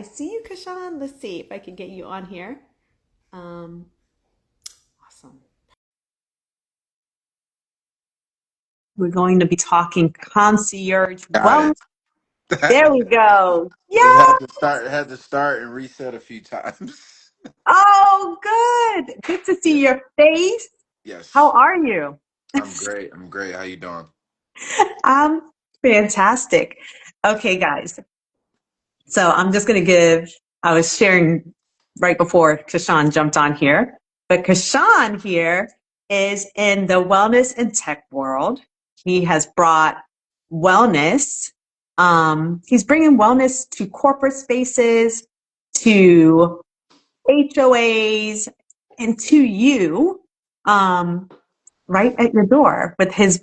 I see you, Kashawn. Let's see if I can get you on here. Um, awesome. We're going to be talking concierge Got it. wellness. There we go. It Yeah. had to start. It had to start and reset a few times. Oh, good. Good to see Yeah. your face. How Yes. are you? I'm great. I'm great. How you doing? I'm fantastic. Okay, guys. So I'm just going to give, I was sharing right before Kashawn jumped on here, but Kashawn here is in the wellness and tech world. He has brought wellness. He's bringing wellness to corporate spaces, to HOAs, and to you. Um, right at your door with his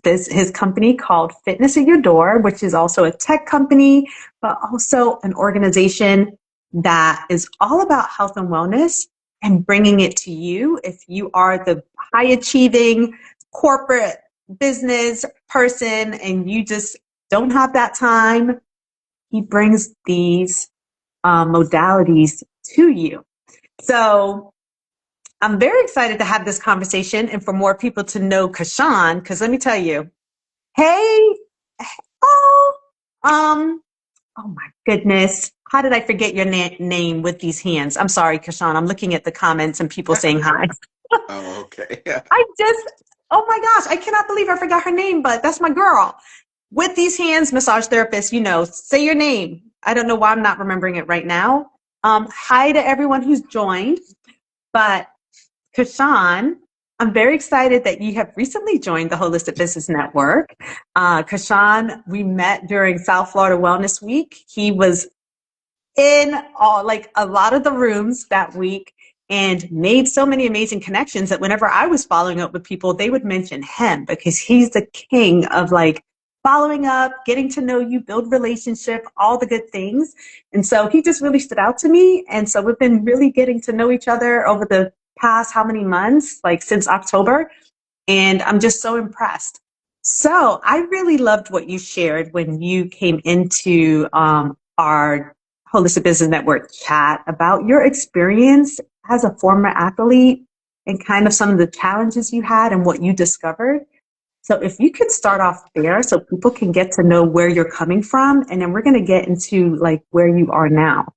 company called Fitness at Your Door, which is also a tech company, but also an organization that is all about health and wellness and bringing it to you. If you are the high achieving corporate business person and you just don't have that time, he brings these modalities to you. So I'm very excited to have this conversation and for more people to know Kashawn, because let me tell you, hey, oh, um, oh my goodness. How did I forget your name with these hands? I'm sorry, Kashawn. I'm looking at the comments and people saying hi. Oh, okay. I just, oh my gosh, I cannot believe I forgot her name, but that's my girl. With these hands, massage therapist, say your name. I don't know why I'm not remembering it right now. Hi to everyone who's joined, but Kashawn, I'm very excited that you have recently joined the Holistic Business Network. Kashawn, we met during South Florida Wellness Week. He was in like a lot of the rooms that week and made so many amazing connections that whenever I was following up with people, they would mention him because he's the king of like following up, getting to know you, build relationship, all the good things. And so he just really stood out to me. And so we've been really getting to know each other over the past how many months, like since October. And I'm just so impressed. So I really loved what you shared when you came into our Holistic Business Network chat about your experience as a former athlete and kind of some of the challenges you had and what you discovered. So if you could start off there so people can get to know where you're coming from, and then we're going to get into like where you are now.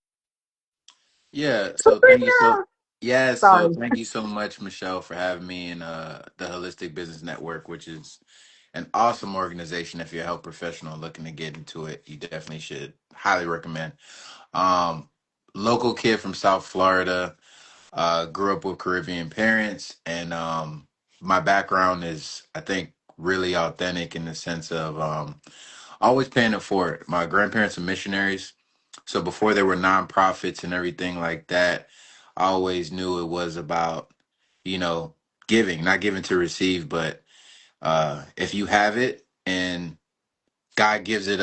Yeah. So thank you so. Yes. So Sorry. thank you so much, Michelle, for having me in the Holistic Business Network, which is an awesome organization. If you're a health professional looking to get into it, you definitely should. Highly recommend. Um, Local kid from South Florida. Grew up with Caribbean parents, and my background is, I think, really authentic in the sense of always paying it forward. My grandparents are missionaries, so before there were nonprofits and everything like that, I always knew it was about, you know, giving, not giving to receive, but if you have it and God gives it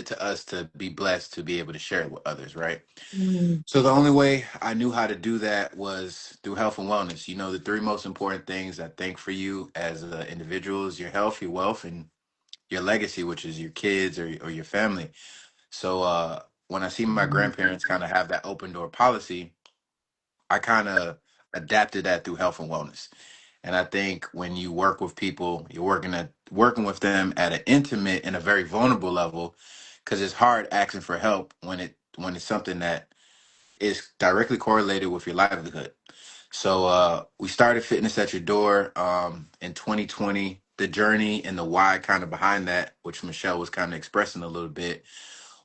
to us to be blessed to be able to share it with others, right? Mm, So the only way I knew how to do that was through health and wellness. You know, the three most important things I think for you as an individual is your health, your wealth, and your legacy, which is your kids or your family. So when I see my grandparents kind of have that open door policy, I kind of adapted that through health and wellness. And I think when you work with people, you're working with them at an intimate and a very vulnerable level, because it's hard asking for help when it's something that is directly correlated with your livelihood. So we started Fitness at Your Door in 2020. The journey and the why kind of behind that, which Michelle was kind of expressing a little bit,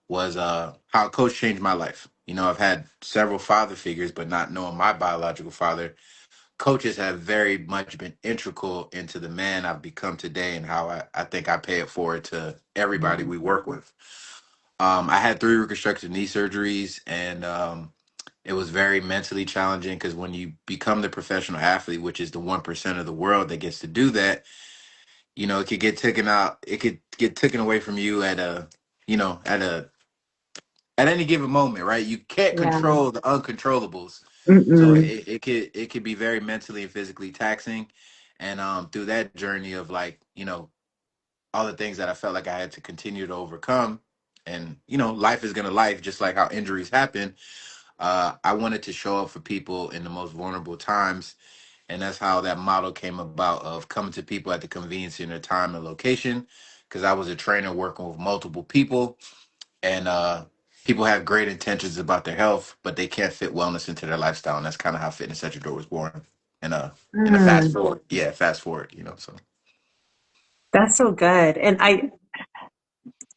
was how a coach changed my life. You know, I've had several father figures, but not knowing my biological father, coaches have very much been integral into the man I've become today and how I think I pay it forward to everybody we work with. I had three reconstructive knee surgeries, and it was very mentally challenging because when you become the professional athlete, which is the 1% of the world that gets to do that, you know, it could get taken out, it could get taken away from you at a, you know, at any given moment, right? You can't yeah. control the uncontrollables. So Mm-mm. it could be very mentally and physically taxing. And through that journey of like, you know, all the things that I felt like I had to continue to overcome, and life is gonna life, just like how injuries happen. I wanted to show up for people in the most vulnerable times, and that's how that model came about of coming to people at the convenience in their time and location. Because I was a trainer working with multiple people, and people have great intentions about their health, but they can't fit wellness into their lifestyle, and that's kind of how Fitness at Your Door was born. And in a fast Mm, forward, yeah, fast forward, so. that's so good. And I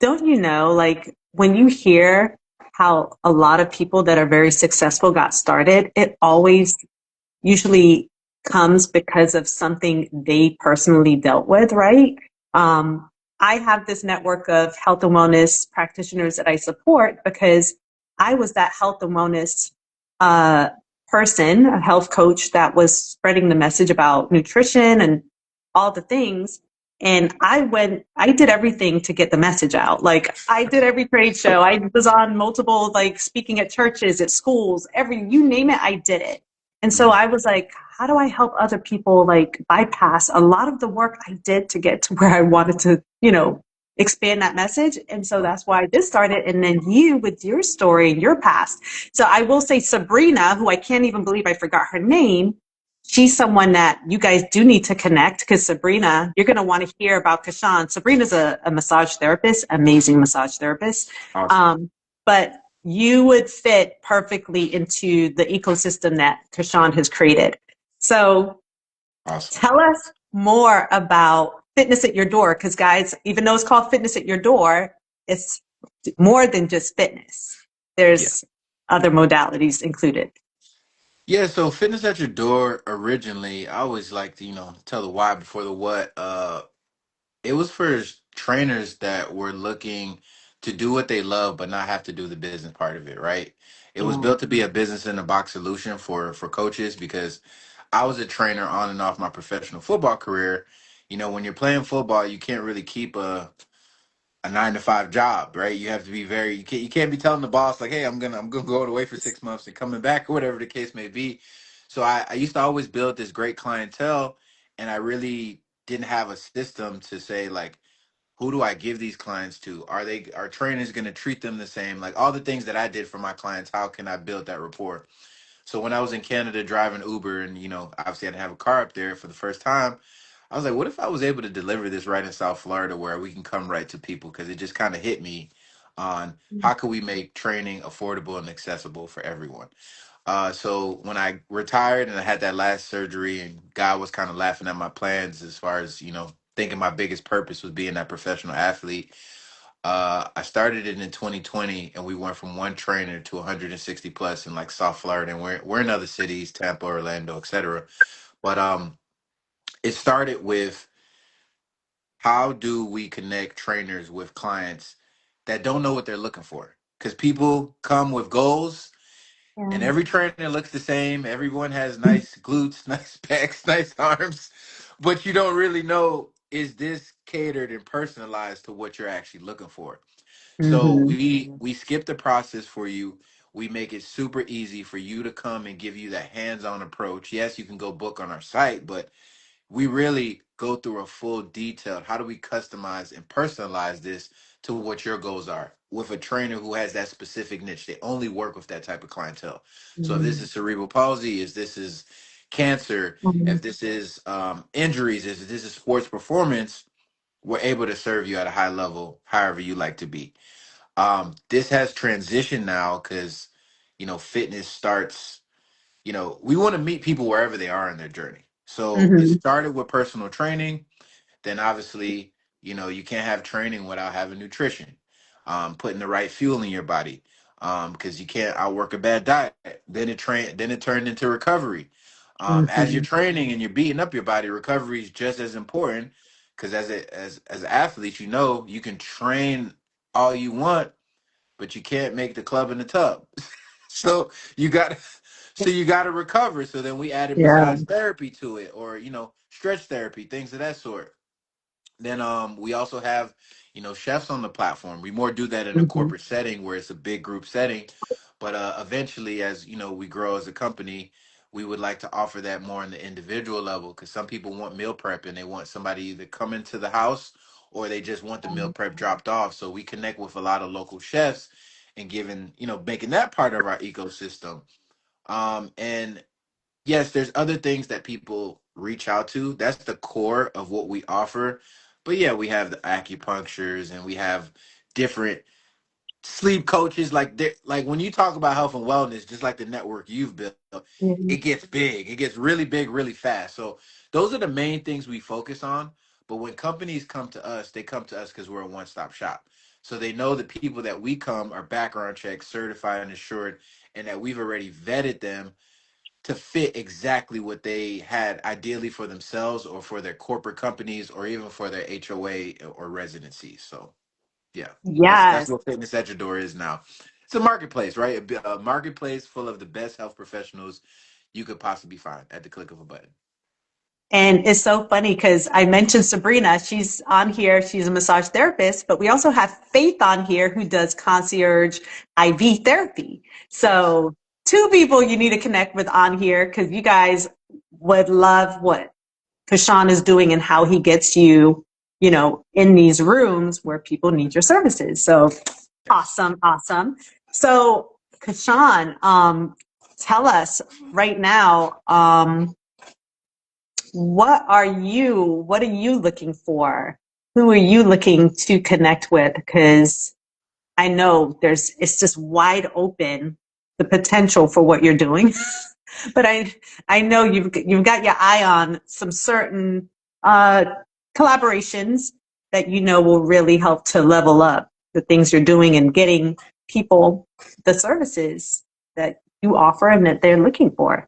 don't you know, like when you hear how a lot of people that are very successful got started, it always usually comes because of something they personally dealt with, right? I have this network of health and wellness practitioners that I support because I was that health and wellness uh, person, a health coach that was spreading the message about nutrition and all the things. And I did everything to get the message out. Like I did every trade show. I was on multiple, like speaking at churches, at schools, you name it, I did it. And so Mhm. I was like, how do I help other people like bypass a lot of the work I did to get to where I wanted to, expand that message? And so that's why this started. And then you with your story and your past. So I will say Sabrina, who I can't even believe I forgot her name, she's someone that you guys do need to connect because Sabrina, you're going to want to hear about Kashawn. Sabrina's a massage therapist, amazing massage therapist. Awesome. But you would fit perfectly into the ecosystem that Kashawn has created. So Awesome. tell us more about Fitness at Your Door, because guys, even though it's called Fitness at Your Door, it's more than just fitness. Yeah. There's other modalities included. Yeah, so Fitness at Your Door originally, I always like to, tell the why before the what. It was for trainers that were looking to do what they love but not have to do the business part of it, right? It was Yeah. built to be a business in a box solution for coaches because I was a trainer on and off my professional football career. When you're playing football, you can't really keep a 9 to 5 job, right? You have to be very you can't be telling the boss like, hey, I'm gonna go away for 6 months and coming back or whatever the case may be. So I used to always build this great clientele, and I really didn't have a system to say like, who do I give these clients to? Are trainers gonna treat them the same? Like all the things that I did for my clients, how can I build that rapport? So when I was in Canada driving Uber and, obviously I didn't have a car up there for the first time, I was like, what if I was able to deliver this right in South Florida where we can come right to people? Because it just kind of hit me on how can we make training affordable and accessible for everyone. So when I retired and I had that last surgery and God was kind of laughing at my plans as far as, thinking my biggest purpose was being that professional athlete. I started it in 2020, and we went from one trainer to 160 plus in like South Florida, and we're in other cities, Tampa, Orlando, etc. But it started with how do we connect trainers with clients that don't know what they're looking for? Because people come with goals, and Yeah. every trainer looks the same. Everyone has nice glutes, nice pecs, nice arms, but you don't really know, is this catered and personalized to what you're actually looking for? So Mm-hmm. we skip the process for you. We make it super easy for you to come and give you that hands-on approach. Yes, you can go book on our site, but we really go through a full detailed how do we customize and personalize this to what your goals are with a trainer who has that specific niche. They only work with that type of clientele. So if this is cerebral palsy, if this is cancer, Mm-hmm. if this is injuries, if this is sports performance, we're able to serve you at a high level however you like to be. This has transitioned now because fitness starts, we want to meet people wherever they are in their journey. So it Mm-hmm. started with personal training. Then obviously, you can't have training without having nutrition, putting the right fuel in your body, because you can't outwork a bad diet. Then it turned into recovery. As you're Mm-hmm. training and you're beating up your body, recovery is just as important because as athletes, you can train all you want, but you can't make the club in the tub. So you got you got to recover. So then we added Yeah. massage therapy to it, or stretch therapy, things of that sort. Then we also have chefs on the platform. We more do that in a Mm-hmm. corporate setting where it's a big group setting, but eventually, as we grow as a company, we would like to offer that more on the individual level because some people want meal prep and they want somebody to come into the house or they just want the meal prep dropped off. So we connect with a lot of local chefs and giving, making that part of our ecosystem. And yes, there's other things that people reach out to. That's the core of what we offer. But yeah, we have the acupunctures and we have different sleep coaches. Like when you talk about health and wellness, just like the network you've built, it Mhm. gets big. It gets really big really fast. So those are the main things we focus on. But when companies come to us, they come to us because we're a one-stop shop. So they know the people that we come are background checked, certified, and assured, and that we've already vetted them to fit exactly what they had ideally for themselves or for their corporate companies or even for their HOA or residencies. So yeah, that's Yes. what Fitness at Your Door is now. It's a marketplace, right? A marketplace full of the best health professionals you could possibly find at the click of a button. And it's so funny because I mentioned Sabrina. She's on here. She's a massage therapist, but we also have Faith on here who does concierge IV therapy. Yes. So two people you need to connect with on here because you guys would love what Kashawn is doing and how he gets you, in these rooms where people need your services. So Yes. awesome, awesome. So Kashawn, tell us right now, what are you looking for? Who are you looking to connect with? Because I know it's just wide open, the potential for what you're doing. But I know you've got your eye on some certain uh, collaborations that will really help to level up the things you're doing and getting people the services that you offer and that they're looking for.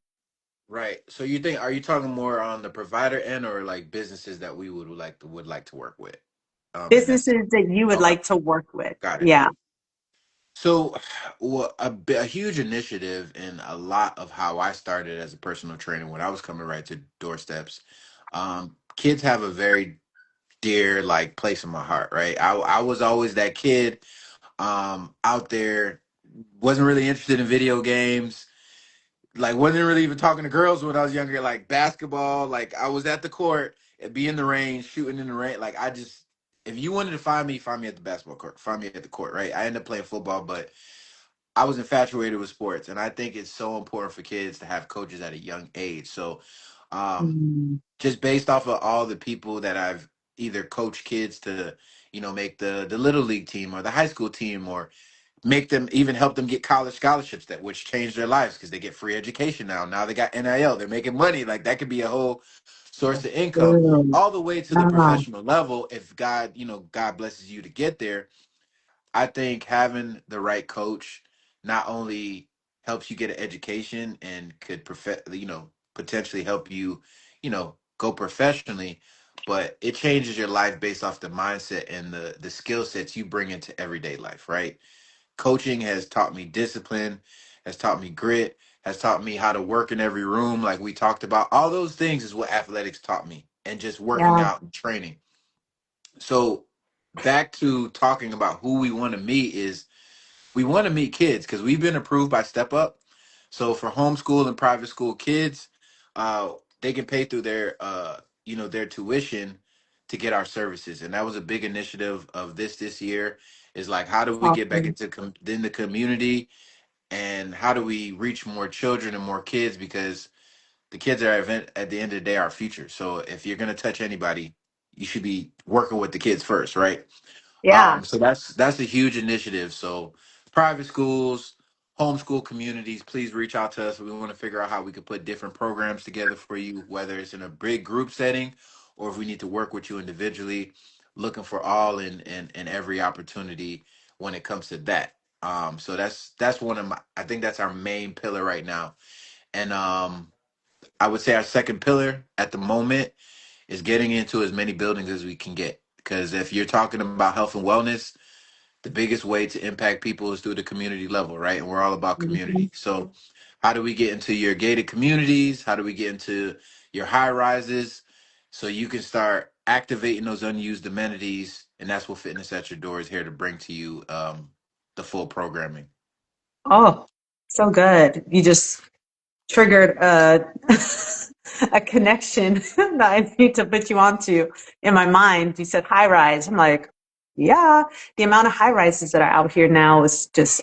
Right. So you think are you talking more on the provider end or like businesses that we would like to work with? And that's Businesses that you would okay. like to work with. Got it. Yeah. So, well, a huge initiative and a lot of how I started as a personal trainer when I was coming right to doorsteps. Kids have a very dear like place in my heart, right? I was always that kid out there, wasn't really interested in video games, like wasn't really even talking to girls when I was younger, like basketball, like I was at the court and be in the rain, shooting in the rain. Like I just if you wanted to find me at the basketball court, find me at the court, right? I ended up playing football, but I was infatuated with sports, and I think it's so important for kids to have coaches at a young age. So, um, Mm, just based off of all the people that I've either coached kids to, make the little league team or the high school team, or make them even help them get college scholarships that which change their lives because they get free education now. Now they got NIL, they're making money. Like that could be a whole source that's of income, true. all the way to the Yeah. professional level. If God, God blesses you to get there, I think having the right coach not only helps you get an education and could potentially help you, go professionally, but it changes your life based off the mindset and the skill sets you bring into everyday life, right? Coaching has taught me discipline, has taught me grit, has taught me how to work in every room like we talked about. All those things is what athletics taught me and just working Yeah. out and training. So back to talking about who we want to meet is we want to meet kids because we've been approved by Step Up. So for homeschool and private school kids, uh, they can pay through their tuition to get our services, and that was a big initiative of this year. Is like how do we get back Awesome. into in the community, and how do we reach more children and more kids because the kids are at the end of the day our future. So if you're gonna touch anybody, you should be working with the kids first, right? Yeah. So that's a huge initiative. So private schools, homeschool communities, please reach out to us. We want to figure out how we could put different programs together for you, whether it's in a big group setting or if we need to work with you individually, looking for all and every opportunity when it comes to that. So that's one of my I think that's our main pillar right now. And I would say our second pillar at the moment is getting into as many buildings as we can get. Because if you're talking about health and wellness, the biggest way to impact people is through the community level, right? And we're all about Mhm. community. So, how do we get into your gated communities? How do we get into your high rises so you can start activating those unused amenities? And that's what Fitness at Your Door is here to bring to you the full programming. Oh, so good. You just triggered a connection that I need to put you onto in my mind. You said high rise. I'm like, yeah, the amount of high rises that are out here now is just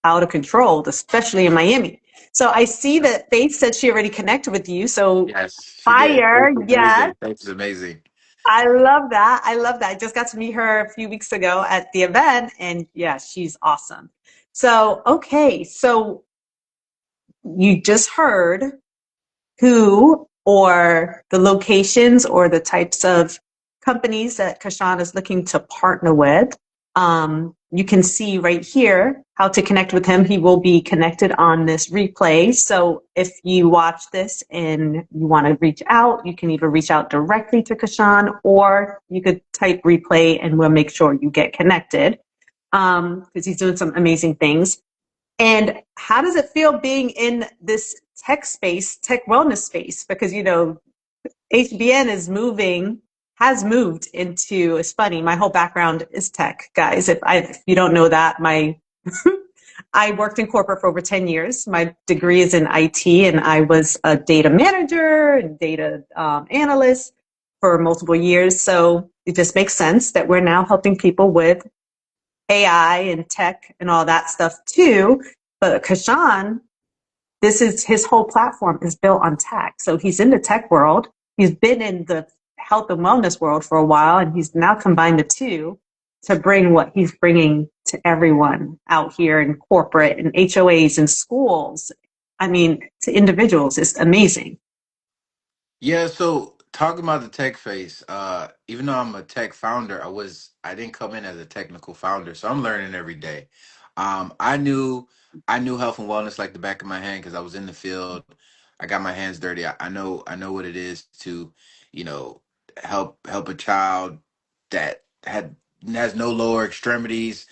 out of control, especially in Miami. So I see that Faith said she already connected with you. So Yes, she did. fire, Faith is yes. amazing. Faith is amazing. I love that. I love that. I just got to meet her a few weeks ago at the event, and yeah, she's awesome. So, okay, so you just heard who or the locations or the types of companies that Kashawn is looking to partner with. You can see right here how to connect with him. He will be connected on this replay. So if you watch this and you want to reach out, you can either reach out directly to Kashawn or you could type replay and we'll make sure you get connected because he's doing some amazing things. And how does it feel being in this tech space, tech wellness space? Because, you know, HBN has moved into, it's funny, my whole background is tech, guys. If you don't know that, I worked in corporate for over 10 years. My degree is in IT, and I was a data manager and data analyst for multiple years. So it just makes sense that we're now helping people with AI and tech and all that stuff too. But Kashawn, this is his whole platform is built on tech. So he's in the tech world. He's been in the health and wellness world for a while, and he's now combined the two to bring what he's bringing to everyone out here in corporate and HOAs and schools. I mean, to individuals, it's amazing. Yeah, so talking about the tech phase, even though I'm a tech founder, I didn't come in as a technical founder, so I'm learning every day. I knew health and wellness like the back of my hand because I was in the field. I got my hands dirty. I know what it is to, you know, help a child that has no lower extremities,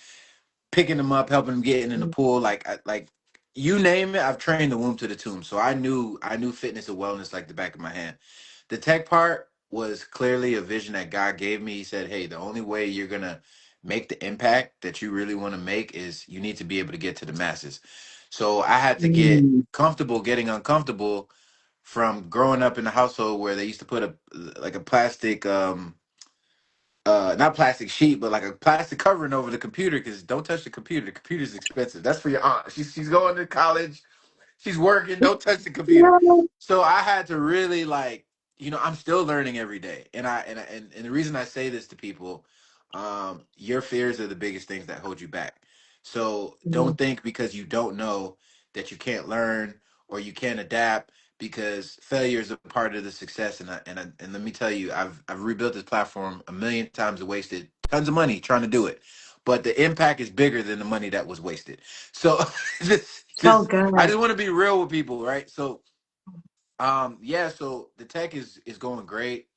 picking them up, helping them get in the pool, like you name it. I've trained the womb to the tomb, so I knew fitness and wellness like the back of my hand. The tech part was clearly a vision that God gave me. He said, "Hey, the only way you're gonna make the impact that you really want to make is you need to be able to get to the masses." So I had to get Mm. comfortable getting uncomfortable from growing up in a household where they used to put a plastic not plastic sheet, but like a plastic covering over the computer because don't touch the computer. The computer's expensive. That's for your aunt. She's going to college. She's working. Don't touch the computer. So I had to really like, I'm still learning every day. And the reason I say this to people, your fears are the biggest things that hold you back. So don't think because you don't know that you can't learn or you can't adapt because failure is a part of the success. And let me tell you, I've rebuilt this platform a million times and wasted tons of money trying to do it, but the impact is bigger than the money that was wasted. So So just I good. just want to be real with people, right? So yeah, so the tech is going great.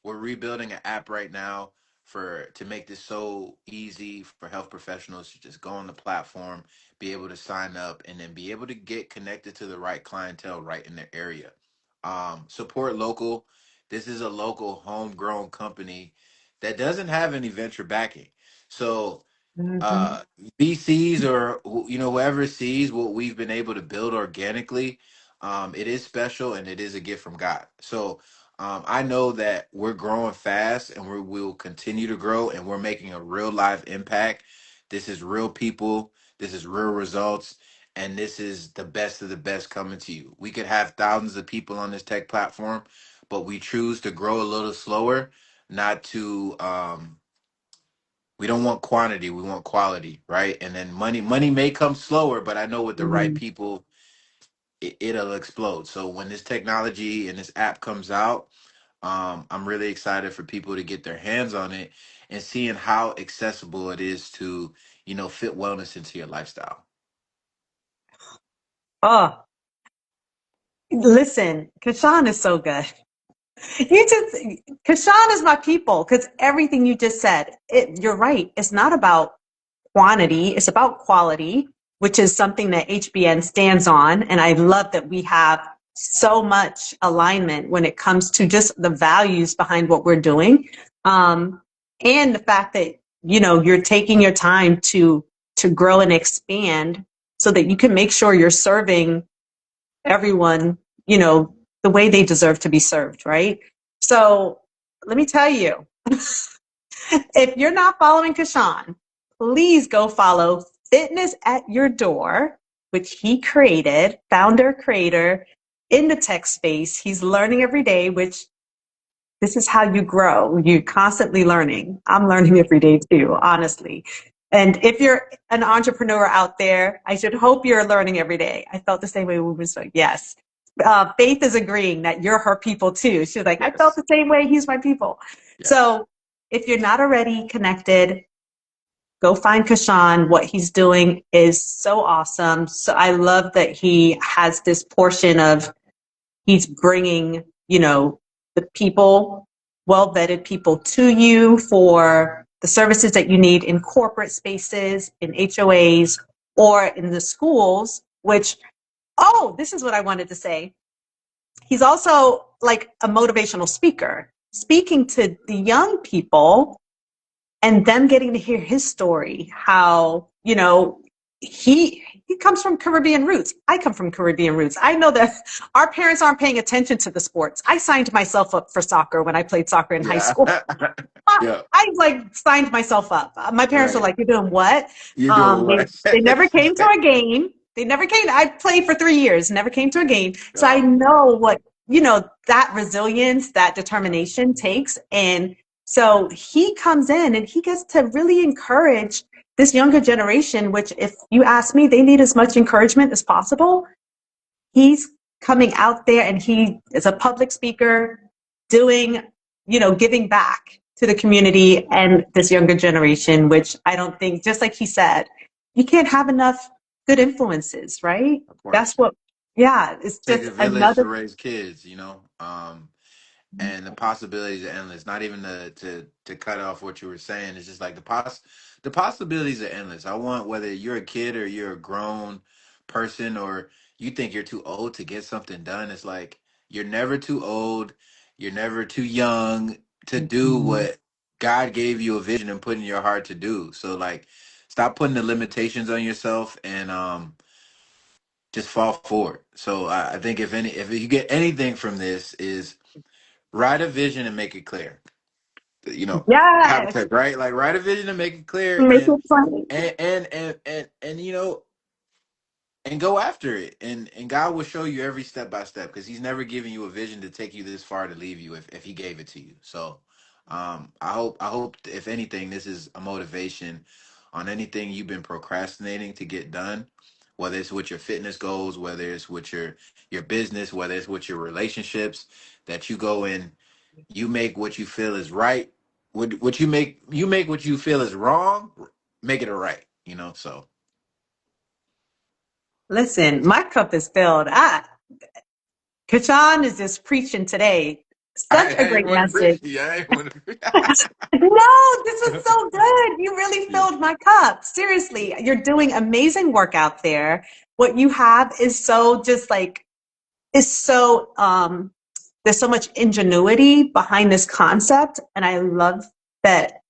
We're rebuilding an app right now for to make this so easy for health professionals to just go on the platform, be able to sign up, and then be able to get connected to the right clientele right in their area. Support local. This is a local homegrown company that doesn't have any venture backing. So Mhm. uh VCs or whoever sees what we've been able to build organically, it is special and it is a gift from God. So I know that we're growing fast and we'll continue to grow and we're making a real live impact. This is real people, this is real results, and this is the best of the best coming to you. We could have thousands of people on this tech platform, but we choose to grow a little slower, not to we don't want quantity, we want quality, right? And then money may come slower, but I know with the right Mm. people it'll explode. So when this technology and this app comes out, I'm really excited for people to get their hands on it and seeing how accessible it is to fit wellness into your lifestyle. Oh, listen, Kashawn is so good. You just, Kashawn is my people because everything you just said, you're right. It's not about quantity, it's about quality, which is something that HBN stands on. And I love that we have so much alignment when it comes to just the values behind what we're doing. Um, and the fact that, you're taking your time to grow and expand so that you can make sure you're serving everyone, the way they deserve to be served, right? So let me tell you, if you're not following Kashawn, please go follow Fitness at Your Door, which he created, founder, creator in the tech space. He's learning every day, which this is how you grow. You're constantly learning. I'm learning every day too, honestly. And if you're an entrepreneur out there, I should hope you're learning every day. I felt the same way we were saying, yes. Faith is agreeing that you're her people too. She's like, I felt Yes. the same way. He's my people. Yes. So if you're not already connected, go find Kashawn. What he's doing is so awesome. So I love that he has this portion of he's bringing, the people, well vetted people to you for the services that you need in corporate spaces, in HOAs, or in the schools, which, oh, this is what I wanted to say. He's also like a motivational speaker, speaking to the young people and them getting to hear his story, how, he comes from Caribbean roots. I come from Caribbean roots. I know that our parents aren't paying attention to the sports. I signed myself up for soccer when I played soccer in high Yeah. school. Yeah. I like signed myself up. My parents were Right. like, "You're doing what?" You doing They what? they never came to a game. They never came. I played for 3 years, never came to a game. So I Oh know man. what that resilience, that determination takes. And so he comes in and he gets to really encourage this younger generation. Which, if you ask me, they need as much encouragement as possible. He's coming out there and he is a public speaker doing, giving back to the community and this younger generation, which I don't think, just like he said, you can't have enough good influences, right? Of That's course. what, yeah, it's Take just a village another. to raise kids, you know. And the possibilities are endless. Not even to cut off what you were saying. It's just like the possibilities are endless. I want, whether you're a kid or you're a grown person, or you think you're too old to get something done. It's like you're never too old. You're never too young to do what God gave you a vision and put in your heart to do. So like, stop putting the limitations on yourself, and just fall forward. So I think if you get anything from this, is write a vision and make it clear. You know, Yes, Habitat, right? Like, write a vision and make it clear, make it plain. and and go after it, and God will show you every step by step, because He's never given you a vision to take you this far to leave you if He gave it to you. So, I hope if anything, this is a motivation on anything you've been procrastinating to get done, whether it's with your fitness goals, whether it's with your business, whether it's with your relationships, that you go in, you make what you feel is right. What you make what you feel is wrong, make it a right. So Listen, my cup is filled. Kashawn is just preaching today. Such a I ain't great want to message. preach. Yeah, I ain't want to. No, this was so good. You really Yeah. filled my cup. Seriously, you're doing amazing work out there. What you have is so just like is so there's so much ingenuity behind this concept, and I love that,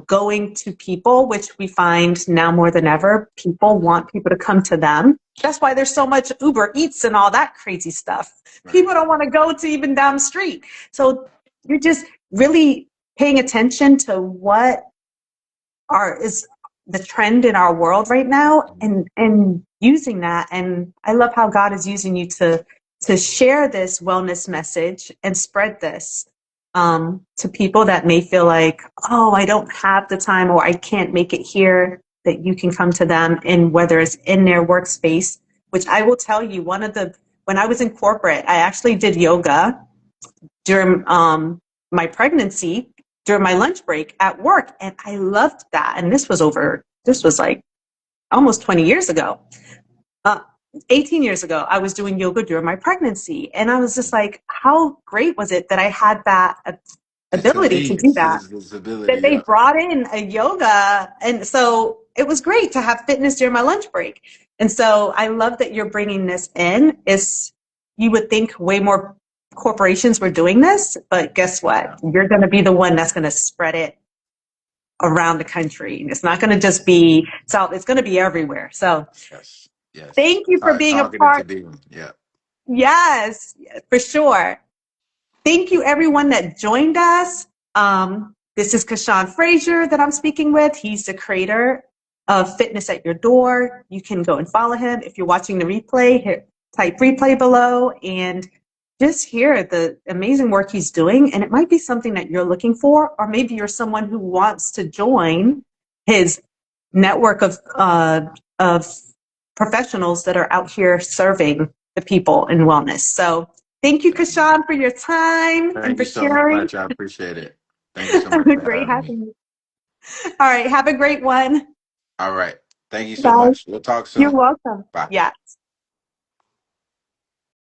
going to people, which we find now more than ever, people want people to come to them. That's why there's so much Uber Eats and all that crazy stuff. Right. People don't want to go to even down the street. So you're just really paying attention to what is the trend in our world right now, and using that. And I love how God is using you to share this wellness message and spread this to people that may feel like, oh, I don't have the time or I can't make it here, that you can come to them, and whether it's in their workspace, which I will tell you, when I was in corporate, I actually did yoga during my pregnancy, during my lunch break at work. And I loved that. And this was like almost 20 years ago. Uh, 18 years ago, I was doing yoga during my pregnancy. And I was just like, how great was it that I had that The two ability to do E's that? is visibility. That they Yeah. brought in a yoga. And so it was great to have fitness during my lunch break. And so I love that you're bringing this in. You would think way more corporations were doing this, but guess what? Yeah. You're going to be the one that's going to spread it around the country. It's not going to just be South, it's going to be everywhere. So Yes. Yes. thank you for All right, being a talking it part. to being. Yeah. Yes, for sure. Thank you, everyone that joined us. This is Kashawn Fraser that I'm speaking with. He's the creator of Fitness at Your Door. You can go and follow him. If you're watching the replay, type replay below and just hear the amazing work he's doing. And it might be something that you're looking for, or maybe you're someone who wants to join his network of professionals that are out here serving the people in wellness. So thank you, Kashawn, for your time and Thank for you so sharing. much. I appreciate it. Thank you so much for Great having me. having you. All right. Have a great one. All right. Thank you so Bye. much. We'll talk You're soon. welcome. Bye. Yeah.